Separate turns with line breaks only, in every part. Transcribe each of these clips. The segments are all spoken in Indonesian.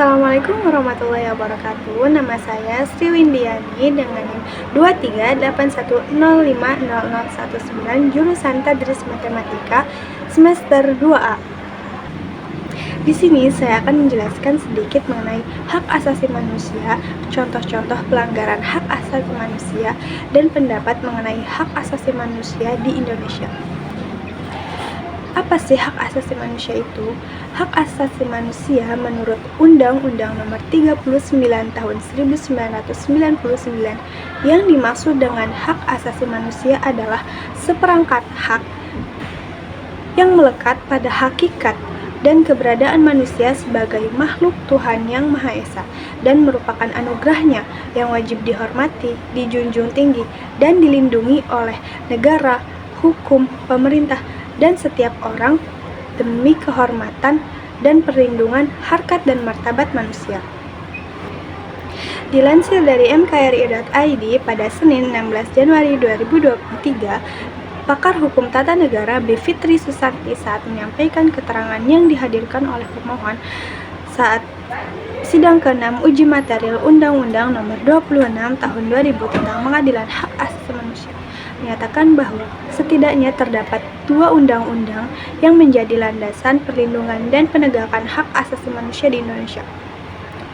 Assalamualaikum warahmatullahi wabarakatuh. Nama saya Sri Windiani dengan NIM 2381050019 jurusan Tadris Matematika semester 2A. Di sini saya akan menjelaskan sedikit mengenai hak asasi manusia, contoh-contoh pelanggaran hak asasi manusia, dan pendapat mengenai hak asasi manusia di Indonesia. Apa sih hak asasi manusia itu? Hak asasi manusia menurut Undang-Undang Nomor 39 Tahun 1999 yang dimaksud dengan hak asasi manusia adalah seperangkat hak yang melekat pada hakikat dan keberadaan manusia sebagai makhluk Tuhan Yang Maha Esa dan merupakan anugerahnya yang wajib dihormati, dijunjung tinggi, dan dilindungi oleh negara, hukum, pemerintah, dan setiap orang demi kehormatan dan perlindungan harkat dan martabat manusia. Dilansir dari mkri.id pada Senin 16 Januari 2023, pakar hukum tata negara Bivitri Susanti saat menyampaikan keterangan yang dihadirkan oleh pemohon saat sidang ke-6 uji material Undang-Undang Nomor 26 Tahun 2000 tentang Pengadilan Hak Asasi Manusia menyatakan bahwa setidaknya terdapat dua undang-undang yang menjadi landasan perlindungan dan penegakan hak asasi manusia di Indonesia.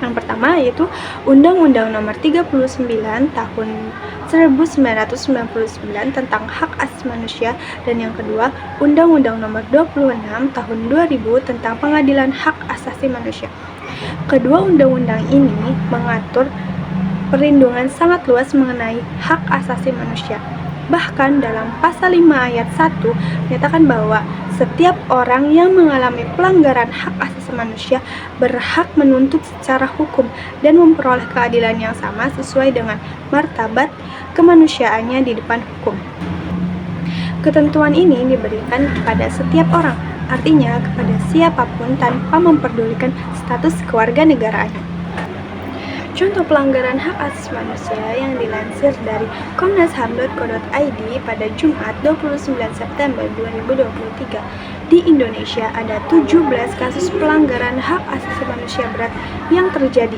Yang pertama yaitu Undang-Undang Nomor 39 Tahun 1999 tentang Hak Asasi Manusia, dan yang kedua Undang-Undang Nomor 26 Tahun 2000 tentang Pengadilan Hak Asasi Manusia. Kedua undang-undang ini mengatur perlindungan sangat luas mengenai hak asasi manusia. Bahkan dalam pasal 5 ayat 1 menyatakan bahwa setiap orang yang mengalami pelanggaran hak asasi manusia berhak menuntut secara hukum dan memperoleh keadilan yang sama sesuai dengan martabat kemanusiaannya di depan hukum. Ketentuan ini diberikan kepada setiap orang, artinya kepada siapapun tanpa memperdulikan status kewarganegaraannya. Contoh pelanggaran hak asasi manusia yang dilansir dari komnasham.co.id pada Jumat 29 September 2023, di Indonesia ada 17 kasus pelanggaran hak asasi manusia berat yang terjadi.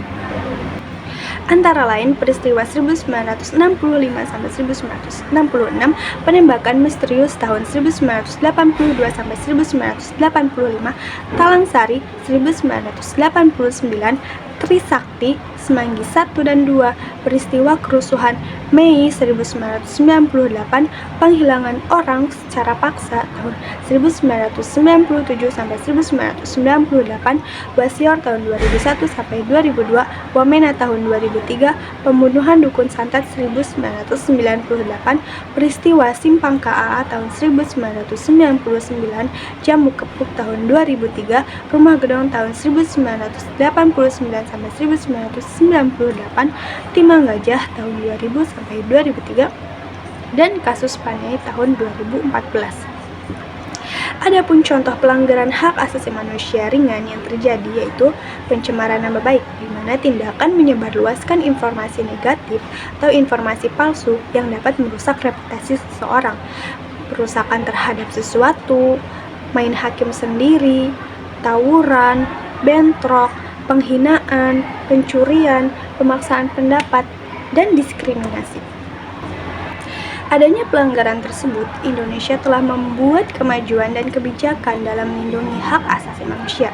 Antara lain peristiwa 1965 sampai 1966, penembakan misterius tahun 1982 sampai 1985, Talang Sari 1989, Trisakti, Semanggi 1 dan 2, peristiwa kerusuhan Mei 1998, penghilangan orang secara paksa tahun 1997 sampai 1998, Basior tahun 2001 sampai 2002, Wamena tahun 2003, pembunuhan Dukun Santet 1998, peristiwa Simpang KAA tahun 1999, Jamu Kepuk tahun 2003, Rumah Gedong tahun 1989 sampai 1998, Timang Gajah tahun 2000 sampai 2003, dan kasus Paniai tahun 2014. Adapun contoh pelanggaran hak asasi manusia ringan yang terjadi yaitu pencemaran nama baik, di mana tindakan menyebarluaskan informasi negatif atau informasi palsu yang dapat merusak reputasi seseorang, perusakan terhadap sesuatu, main hakim sendiri, tawuran, bentrok, penghinaan, pencurian, pemaksaan pendapat, dan diskriminasi. Adanya pelanggaran tersebut, Indonesia telah membuat kemajuan dan kebijakan dalam melindungi hak asasi manusia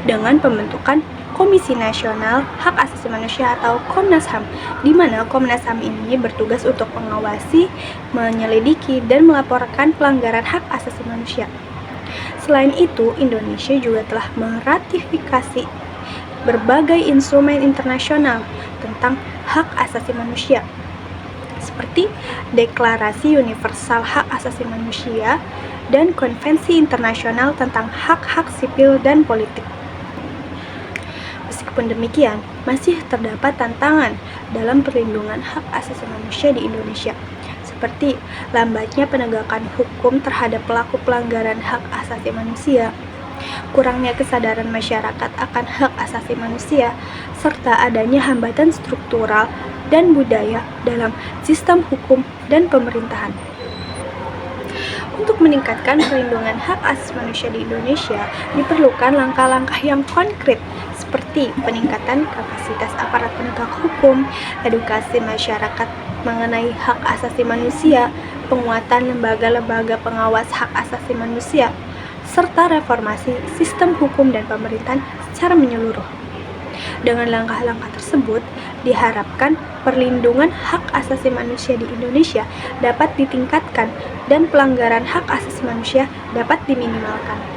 dengan pembentukan Komisi Nasional Hak Asasi Manusia atau Komnas HAM, di mana Komnas HAM ini bertugas untuk mengawasi, menyelidiki, dan melaporkan pelanggaran hak asasi manusia. Selain itu, Indonesia juga telah meratifikasi berbagai instrumen internasional tentang hak asasi manusia, seperti Deklarasi Universal Hak Asasi Manusia dan Konvensi Internasional tentang Hak-Hak Sipil dan Politik. Meskipun demikian, masih terdapat tantangan dalam perlindungan hak asasi manusia di Indonesia, seperti lambatnya penegakan hukum terhadap pelaku pelanggaran hak asasi manusia, kurangnya kesadaran masyarakat akan hak asasi manusia, serta adanya hambatan struktural dan budaya dalam sistem hukum dan pemerintahan. Untuk meningkatkan perlindungan hak asasi manusia di Indonesia, diperlukan langkah-langkah yang konkret seperti peningkatan kapasitas aparat penegak hukum, edukasi masyarakat mengenai hak asasi manusia, penguatan lembaga-lembaga pengawas hak asasi manusia, serta reformasi sistem hukum dan pemerintahan secara menyeluruh. Dengan langkah-langkah tersebut, diharapkan perlindungan hak asasi manusia di Indonesia dapat ditingkatkan dan pelanggaran hak asasi manusia dapat diminimalkan.